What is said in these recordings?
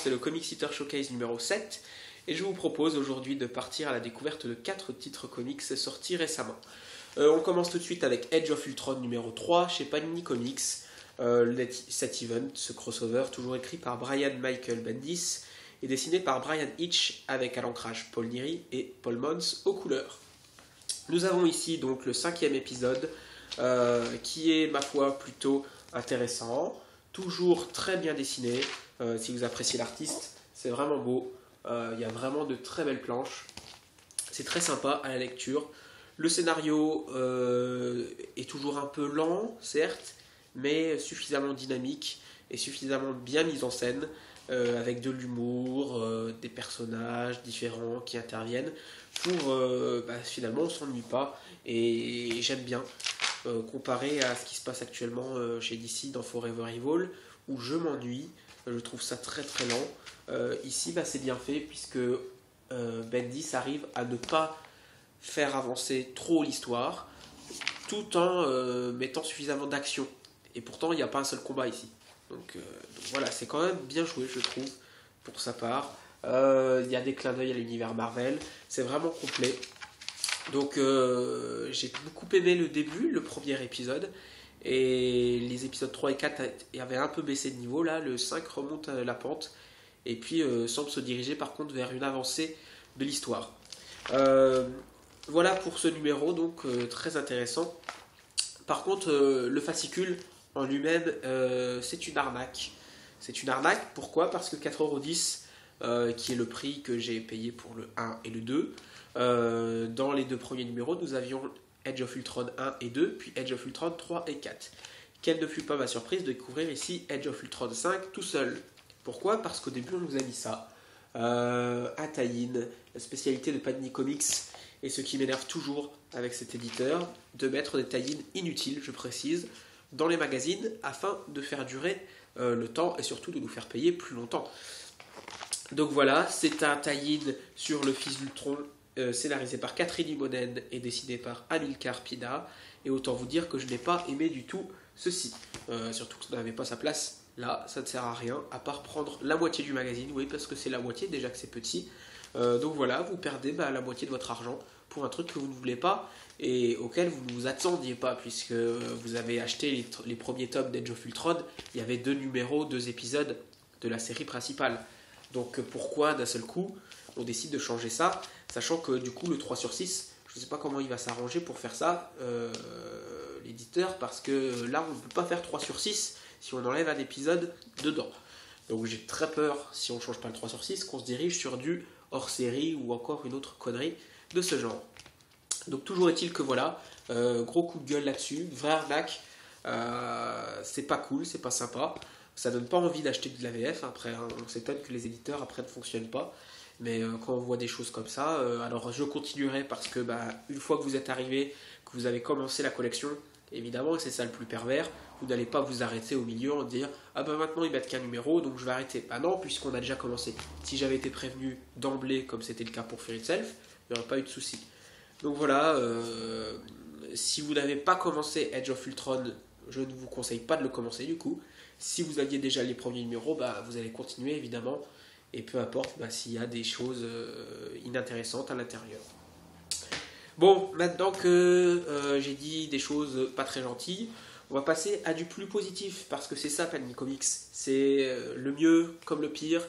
c'est le Comics Eater Showcase numéro 7 et je vous propose aujourd'hui de partir à la découverte de 4 titres comics sortis récemment. On commence tout de suite avec Age of Ultron numéro 3 chez Panini Comics. Cet event, ce crossover, toujours écrit par Brian Michael Bendis et dessiné par Brian Hitch avec à l'ancrage Paul Neary et Paul Mons aux couleurs. Nous avons ici donc le 5e épisode qui est, ma foi, plutôt intéressant, toujours très bien dessiné. Si vous appréciez l'artiste, c'est vraiment beau. Il y a vraiment de très belles planches. C'est très sympa à la lecture. Le scénario est toujours un peu lent, certes, mais suffisamment dynamique et suffisamment bien mis en scène, avec de l'humour, des personnages différents qui interviennent, pour finalement on ne s'ennuie pas. Et j'aime bien, comparé à ce qui se passe actuellement chez DC dans Forever Evil, où je m'ennuie. Je trouve ça très très lent. Ici, c'est bien fait, puisque Bendis arrive à ne pas faire avancer trop l'histoire, tout en mettant suffisamment d'action. Et pourtant, il n'y a pas un seul combat ici. Donc voilà, c'est quand même bien joué, je trouve, pour sa part. Il y a des clins d'œil à l'univers Marvel. C'est vraiment complet. Donc j'ai beaucoup aimé le début, le premier épisode. Et les épisodes 3 et 4 avaient un peu baissé de niveau. Là, le 5 remonte la pente. Et puis semble se diriger par contre vers une avancée de l'histoire. Voilà pour ce numéro, donc très intéressant. Par contre, le fascicule en lui-même, c'est une arnaque. C'est une arnaque, pourquoi ? Parce que 4,10 €, qui est le prix que j'ai payé pour le 1 et le 2, dans les deux premiers numéros, nous avions Age of Ultron 1 et 2, puis Age of Ultron 3 et 4. Quelle ne fut pas ma surprise de découvrir ici Age of Ultron 5 tout seul. Pourquoi ? Parce qu'au début on nous a mis ça. Un tie-in, la spécialité de Panini Comics, et ce qui m'énerve toujours avec cet éditeur, de mettre des tie-in inutiles, je précise, dans les magazines afin de faire durer le temps et surtout de nous faire payer plus longtemps. Donc voilà, c'est un tie-in sur le fils d'Ultron, scénarisé par Catherine Immonen et dessiné par Amilcar Pina. Et autant vous dire que je n'ai pas aimé du tout ceci. Surtout que ça n'avait pas sa place. Là, ça ne sert à rien, à part prendre la moitié du magazine. Oui, parce que c'est la moitié, déjà que c'est petit. Donc voilà, vous perdez la moitié de votre argent pour un truc que vous ne voulez pas et auquel vous ne vous attendiez pas, puisque vous avez acheté les premiers tomes d'Age of Ultron. Il y avait 2 numéros, 2 épisodes de la série principale. Donc pourquoi d'un seul coup on décide de changer ça, sachant que du coup le 3/6, je ne sais pas comment il va s'arranger pour faire ça, l'éditeur, parce que là on ne peut pas faire 3/6 si on enlève un épisode dedans. Donc j'ai très peur, si on ne change pas le 3/6, qu'on se dirige sur du hors-série ou encore une autre connerie de ce genre. Donc toujours est-il que voilà, gros coup de gueule là-dessus, vraie arnaque, c'est pas cool, c'est pas sympa. Ça donne pas envie d'acheter de la VF. Après, on s'étonne que les éditeurs après ne fonctionnent pas. Mais quand on voit des choses comme ça, alors je continuerai parce que une fois que vous êtes arrivé, que vous avez commencé la collection, évidemment, c'est ça le plus pervers, vous n'allez pas vous arrêter au milieu en dire ah maintenant ils mettent qu'un numéro donc je vais arrêter. Non, puisqu'on a déjà commencé. Si j'avais été prévenu d'emblée, comme c'était le cas pour Fear Itself, il n'y aurait pas eu de souci. Donc voilà, si vous n'avez pas commencé Age of Ultron, je ne vous conseille pas de le commencer du coup. Si vous aviez déjà les premiers numéros, vous allez continuer évidemment, et peu importe s'il y a des choses inintéressantes à l'intérieur. Bon, maintenant que j'ai dit des choses pas très gentilles, on va passer à du plus positif, parce que c'est ça Panini Comics, c'est le mieux comme le pire,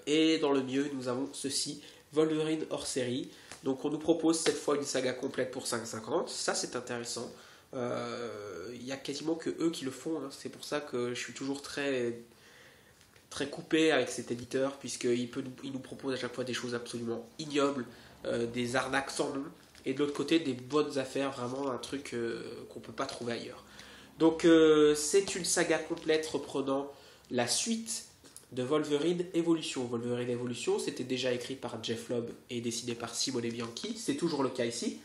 et dans le mieux nous avons ceci, Wolverine hors série. Donc on nous propose cette fois une saga complète pour 5,50, ça c'est intéressant. Il n'y a quasiment que eux qui le font, hein. C'est pour ça que je suis toujours très, très coupé avec cet éditeur, puisqu'il nous propose à chaque fois des choses absolument ignobles, des arnaques sans nom, et de l'autre côté des bonnes affaires, vraiment un truc qu'on ne peut pas trouver ailleurs. Donc c'est une saga complète reprenant la suite de Wolverine Evolution. Wolverine Evolution, c'était déjà écrit par Jeff Loeb et dessiné par Simone Bianchi, c'est toujours le cas ici.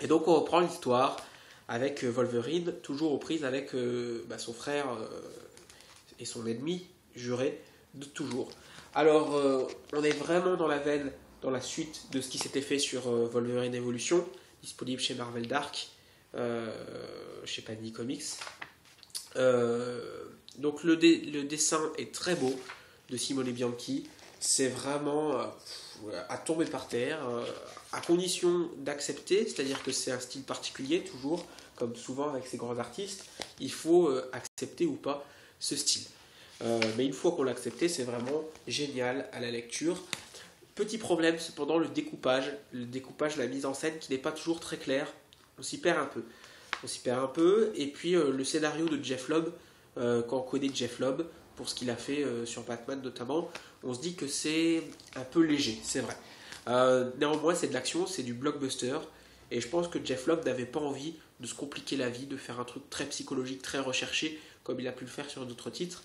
Et donc on reprend l'histoire avec Wolverine, toujours aux prises avec son frère et son ennemi juré de toujours. Alors on est vraiment dans la veine, dans la suite de ce qui s'était fait sur Wolverine Evolution, disponible chez Marvel Dark, chez Panini Comics. Donc le dessin est très beau de Simone Bianchi. C'est vraiment à tomber par terre, à condition d'accepter, c'est-à-dire que c'est un style particulier toujours, comme souvent avec ces grands artistes, il faut accepter ou pas ce style. Mais une fois qu'on l'a accepté, c'est vraiment génial à la lecture. Petit problème cependant, le découpage, la mise en scène qui n'est pas toujours très clair, on s'y perd un peu. Et puis le scénario de Jeff Loeb, quand on connaît Jeff Loeb, pour ce qu'il a fait sur Batman notamment, on se dit que c'est un peu léger, c'est vrai. Néanmoins, c'est de l'action, c'est du blockbuster, et je pense que Jeff Loeb n'avait pas envie de se compliquer la vie, de faire un truc très psychologique, très recherché, comme il a pu le faire sur d'autres titres.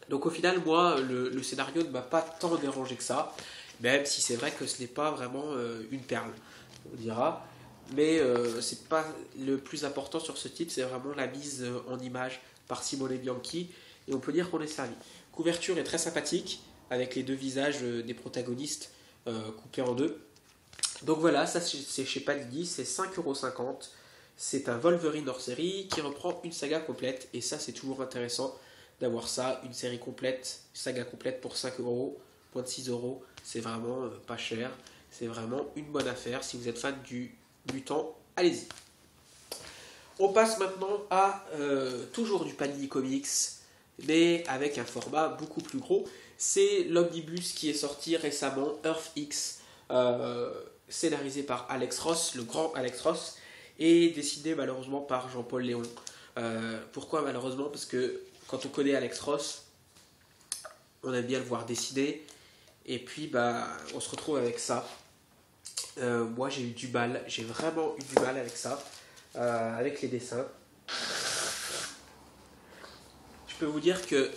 Donc au final, moi, le scénario ne m'a pas tant dérangé que ça, même si c'est vrai que ce n'est pas vraiment une perle, on dira. Mais c'est pas le plus important sur ce titre, c'est vraiment la mise en image par Simone Bianchi, et on peut dire qu'on est servi. Couverture est très sympathique, avec les deux visages des protagonistes coupés en deux. Donc voilà, ça c'est chez Panini, c'est 5,50€. C'est un Wolverine hors série qui reprend une saga complète, et ça c'est toujours intéressant d'avoir ça, une série complète, une saga complète pour 5€, moins de 6€, c'est vraiment pas cher, c'est vraiment une bonne affaire. Si vous êtes fan du Mutant, allez-y. On passe maintenant à toujours du Panini Comics, mais avec un format beaucoup plus gros. C'est l'omnibus qui est sorti récemment, Earth X, scénarisé par Alex Ross, le grand Alex Ross, et dessiné malheureusement par Jean-Paul Léon. Pourquoi malheureusement? Parce que quand on connaît Alex Ross, on aime bien le voir dessiner, et puis on se retrouve avec ça. Moi j'ai eu du mal, j'ai vraiment eu du mal avec ça, avec les dessins. Je peux vous dire que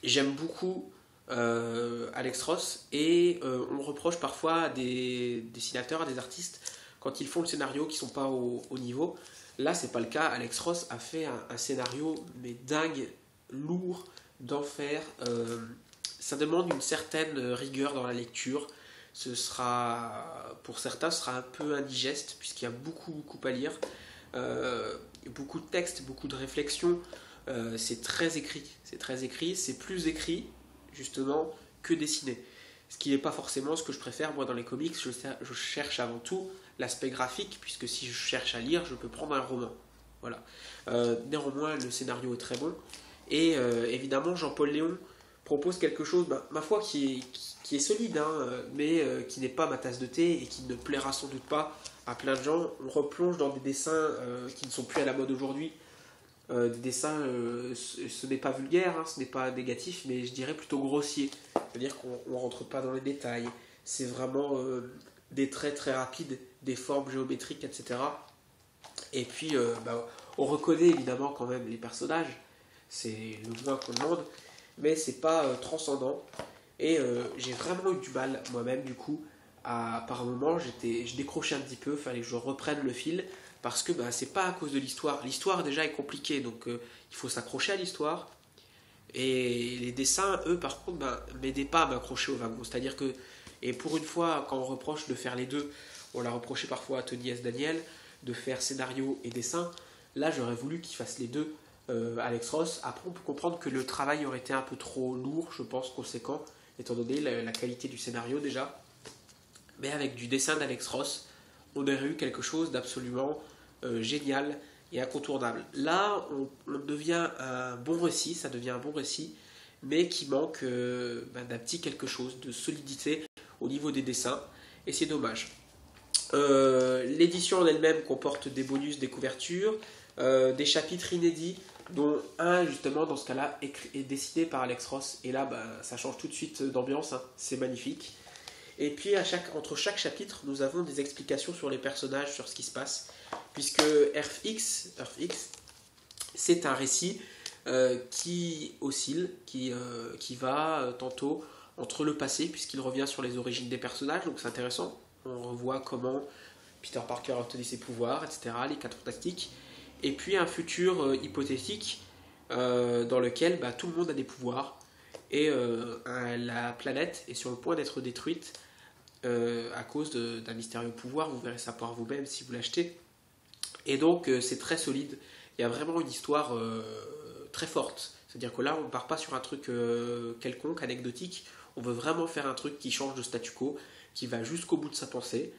j'aime beaucoup Alex Ross, et on reproche parfois à des dessinateurs, à des artistes, quand ils font le scénario qui ne sont pas au niveau. Là c'est pas le cas, Alex Ross a fait un scénario mais dingue, lourd, d'enfer. Ça demande une certaine rigueur dans la lecture. Pour certains, ce sera un peu indigeste, puisqu'il y a beaucoup à lire, beaucoup de textes, beaucoup de réflexions. C'est très écrit, c'est plus écrit justement que dessiné. Ce qui n'est pas forcément ce que je préfère. Moi dans les comics, je cherche avant tout l'aspect graphique, puisque si je cherche à lire, je peux prendre un roman. Voilà. Néanmoins, le scénario est très bon, et évidemment Jean-Paul Léon propose quelque chose, ma foi, qui est solide, mais qui n'est pas ma tasse de thé, et qui ne plaira sans doute pas à plein de gens. On replonge dans des dessins qui ne sont plus à la mode aujourd'hui. Des dessins, ce n'est pas vulgaire, ce n'est pas négatif, mais je dirais plutôt grossier. C'est-à-dire qu'on ne rentre pas dans les détails. C'est vraiment des traits très rapides, des formes géométriques, etc. Et puis, on reconnaît évidemment quand même les personnages. C'est le moins qu'on demande, mais c'est pas transcendant. Et j'ai vraiment eu du mal moi-même, du coup, par moment, je décrochais un petit peu, fallait que je reprenne le fil, parce que c'est pas à cause de l'histoire. L'histoire déjà est compliquée, donc il faut s'accrocher à l'histoire. Et les dessins, eux, par contre, m'aidaient pas à m'accrocher au wagon. C'est-à-dire que, et pour une fois, quand on reproche de faire les deux, on l'a reproché parfois à Tony S. Daniel, de faire scénario et dessin. Là, j'aurais voulu qu'il fasse les deux, Alex Ross. Après, on peut comprendre que le travail aurait été un peu trop lourd, je pense, conséquent, étant donné la qualité du scénario déjà. Mais avec du dessin d'Alex Ross, on aurait eu quelque chose d'absolument génial et incontournable. Là, on devient un bon récit, ça devient un bon récit, mais qui manque d'un petit quelque chose, de solidité au niveau des dessins, et c'est dommage. L'édition en elle-même comporte des bonus, des couvertures, des chapitres inédits, dont un justement dans ce cas-là est dessiné par Alex Ross, et là ça change tout de suite d'ambiance, c'est magnifique. Et puis entre chaque chapitre, nous avons des explications sur les personnages, sur ce qui se passe, puisque Earth X, c'est un récit qui oscille, qui va tantôt entre le passé, puisqu'il revient sur les origines des personnages, donc c'est intéressant. On revoit comment Peter Parker a obtenu ses pouvoirs, etc., les 4 fantastiques, et puis un futur hypothétique dans lequel tout le monde a des pouvoirs, et la planète est sur le point d'être détruite à cause d'un mystérieux pouvoir. Vous verrez ça par vous-même si vous l'achetez. Et donc c'est très solide, il y a vraiment une histoire très forte. C'est-à-dire que là, on ne part pas sur un truc quelconque, anecdotique. On veut vraiment faire un truc qui change de statu quo, qui va jusqu'au bout de sa pensée.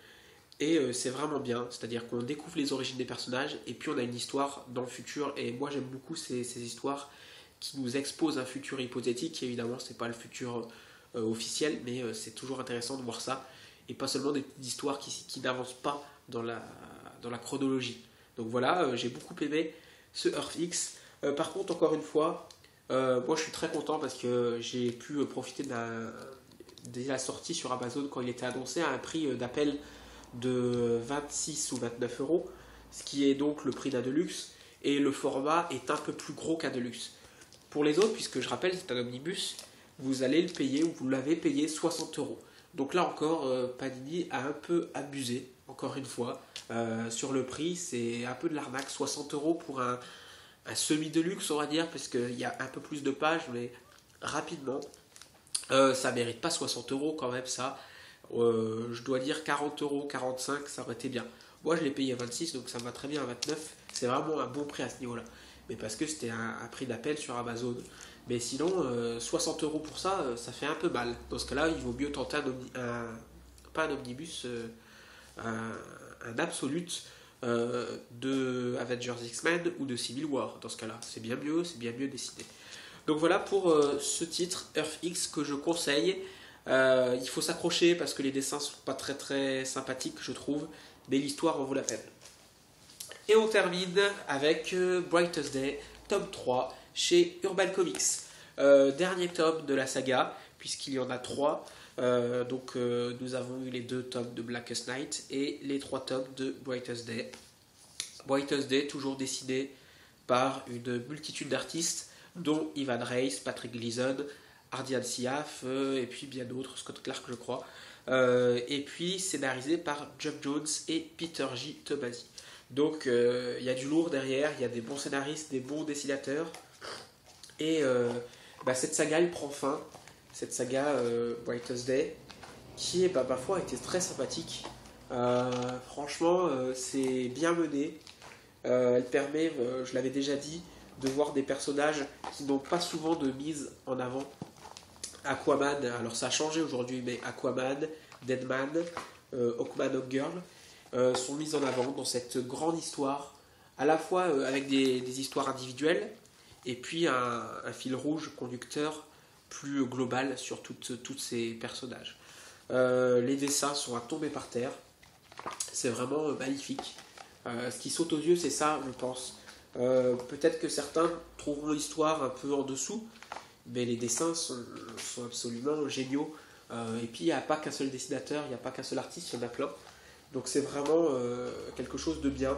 Et c'est vraiment bien. C'est-à-dire qu'on découvre les origines des personnages et puis on a une histoire dans le futur. Et moi, j'aime beaucoup ces histoires qui nous exposent un futur hypothétique. Et évidemment, c'est pas le futur officiel, mais c'est toujours intéressant de voir ça. Et pas seulement des petites histoires qui n'avancent pas dans la chronologie. Donc voilà, j'ai beaucoup aimé ce EarthX. Par contre, encore une fois, moi je suis très content parce que j'ai pu profiter de la sortie sur Amazon quand il était annoncé à un prix d'appel de 26 ou 29 euros, ce qui est donc le prix d'un Deluxe, et le format est un peu plus gros qu'un Deluxe. Pour les autres, puisque je rappelle, c'est un omnibus, vous allez le payer ou vous l'avez payé 60 euros. Donc là encore, Panini a un peu abusé, encore une fois, sur le prix. C'est un peu de l'arnaque, 60 euros pour un semi-deluxe, on va dire, parce qu'il y a un peu plus de pages, mais rapidement, ça mérite pas 60 euros quand même, ça. Je dois dire 40 euros, 45, ça aurait été bien. Moi, je l'ai payé à 26, donc ça me va très bien à 29. C'est vraiment un bon prix à ce niveau-là. Mais parce que c'était un prix d'appel sur Amazon. Mais sinon, 60 euros pour ça, ça fait un peu mal. Dans ce cas-là, il vaut mieux tenter pas un omnibus, un absolute de Avengers X-Men ou de Civil War. Dans ce cas-là, c'est bien mieux décidé. Donc voilà pour ce titre EarthX que je conseille. Il faut s'accrocher parce que les dessins sont pas très très sympathiques, je trouve, mais l'histoire en vaut la peine. Et on termine avec Brightest Day, tome 3, chez Urban Comics. Dernier tome de la saga, puisqu'il y en a 3. Donc nous avons eu les 2 tomes de Blackest Night et les 3 tomes de Brightest Day. Brightest Day, toujours dessiné par une multitude d'artistes, dont Ivan Reis, Patrick Gleason, Ardian Syaf, et puis bien d'autres, Scott Clark je crois. Et puis scénarisé par Geoff Jones et Peter J. Tomasi. Donc il y a du lourd derrière, il y a des bons scénaristes, des bons dessinateurs. Et cette saga elle prend fin, cette saga Brightest Day, qui est ma foi était très sympathique. Franchement c'est bien mené. Elle permet, je l'avais déjà dit, de voir des personnages qui n'ont pas souvent de mise en avant. Aquaman, alors ça a changé aujourd'hui, mais Aquaman, Deadman, Hawkman, Hawkgirl sont mises en avant dans cette grande histoire, à la fois avec des histoires individuelles et puis un fil rouge conducteur plus global sur tous ces personnages. Les dessins sont à tomber par terre, c'est vraiment magnifique. Ce qui saute aux yeux, c'est ça, je pense. Peut-être que certains trouveront l'histoire un peu en dessous, mais les dessins sont absolument géniaux. Et puis il n'y a pas qu'un seul dessinateur, il n'y a pas qu'un seul artiste, il y en a plein. Donc c'est vraiment quelque chose de bien.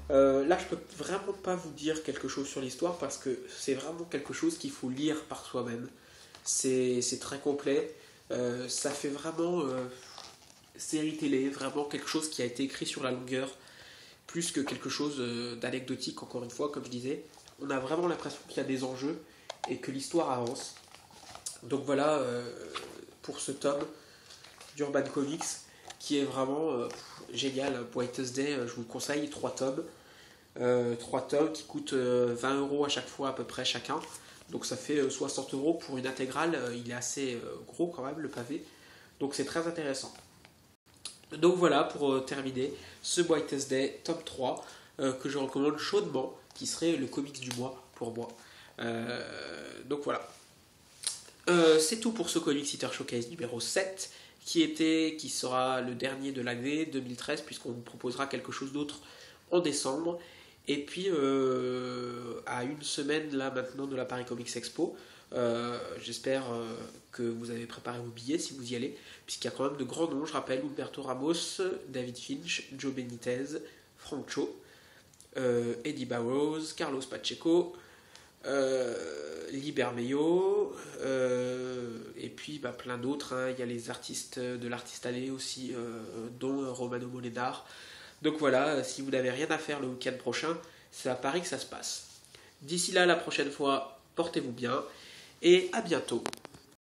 Là, je peux vraiment pas vous dire quelque chose sur l'histoire parce que c'est vraiment quelque chose qu'il faut lire par soi-même. C'est très complet. Ça fait vraiment série télé, vraiment quelque chose qui a été écrit sur la longueur, plus que quelque chose d'anecdotique, encore une fois, comme je disais. On a vraiment l'impression qu'il y a des enjeux et que l'histoire avance. Donc voilà pour ce tome d'Urban Comics qui est vraiment génial. Brightest Day, je vous le conseille, 3 tomes. 3 tomes qui coûtent 20 euros à chaque fois à peu près chacun. Donc ça fait 60 euros pour une intégrale. Il est assez gros quand même le pavé. Donc c'est très intéressant. Donc voilà pour terminer ce Brightest Day tome 3 que je recommande chaudement, qui serait le comics du mois pour moi. Donc voilà. C'est tout pour ce Comics Eater Showcase numéro 7 qui sera le dernier de l'année 2013 puisqu'on vous proposera quelque chose d'autre en décembre. Et puis à une semaine là maintenant de la Paris Comics Expo, j'espère que vous avez préparé vos billets si vous y allez, puisqu'il y a quand même de grands noms, je rappelle, Humberto Ramos, David Finch, Joe Benitez, Frank Cho, Eddie Burrows, Carlos Pacheco, Libermejo, et puis plein d'autres, hein. Il y a les artistes de l'Artiste Alley aussi, dont Romano Molenar. Donc voilà, si vous n'avez rien à faire le week-end prochain, c'est à Paris que ça se passe. D'ici là, la prochaine fois, portez-vous bien et à bientôt.